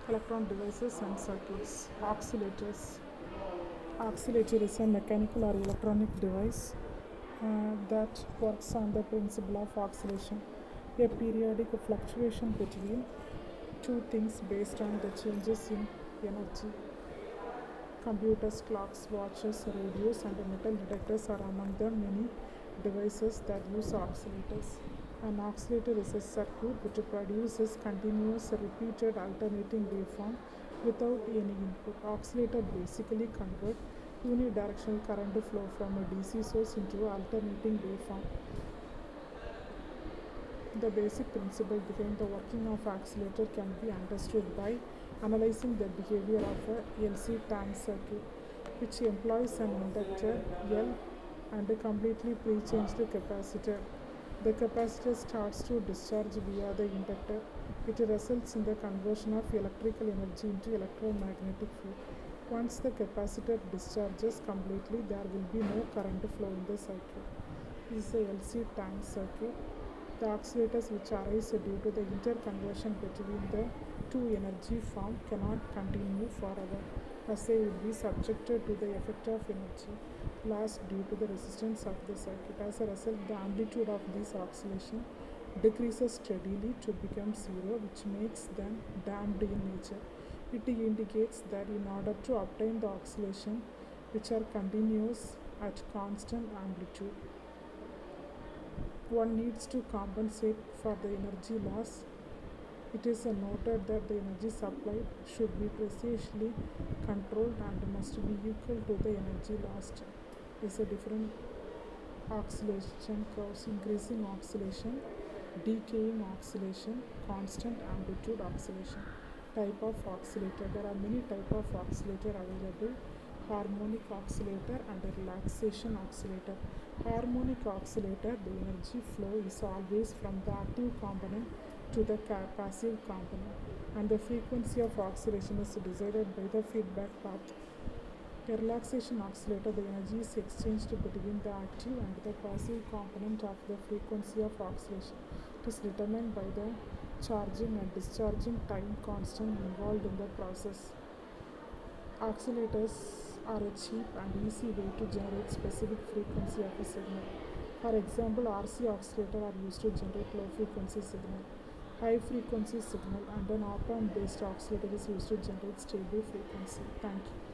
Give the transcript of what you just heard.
Electron devices and circuits. Oscillators. Oscillator is a mechanical or electronic device that works on the principle of oscillation, a periodic fluctuation between two things based on the changes in energy. Computers, clocks, watches, radios, and metal detectors are among the many devices that use oscillators. An oscillator is a circuit which produces continuous, repeated alternating waveform without any input. Oscillator basically convert unidirectional current flow from a DC source into alternating waveform. The basic principle behind the working of oscillator can be understood by analyzing the behavior of a LC tank circuit, which employs an inductor L and a completely pre-changed capacitor. The capacitor starts to discharge via the inductor. It results in the conversion of electrical energy into electromagnetic field. Once the capacitor discharges completely, there will be no current flow in the circuit. This is a LC tank circuit. The oscillators which arise due to the interconversion between the two energy form cannot continue forever, as they will be subjected to the effect of energy loss due to the resistance of the circuit. As a result, the amplitude of this oscillation decreases steadily to become zero, which makes them damped in nature. It indicates that in order to obtain the oscillation which are continuous at constant amplitude, one needs to compensate for the energy loss. It is noted that the energy supplied should be precisely controlled and must be equal to the energy lost. There is a different oscillation curves: increasing oscillation, decaying oscillation, constant amplitude oscillation. Type of oscillator. There are many types of oscillator available: harmonic oscillator and a relaxation oscillator. Harmonic oscillator, the energy flow is always from the active component to the passive component, and the frequency of oscillation is decided by the feedback path. A relaxation oscillator, the energy is exchanged between the active and the passive component of the frequency of oscillation. It is determined by the charging and discharging time constant involved in the process. Oscillators are a cheap and easy way to generate specific frequency of a signal. For example, RC oscillator are used to generate low frequency signal. High frequency signal and an op-amp based oscillator is used to generate stable frequency. Thank you.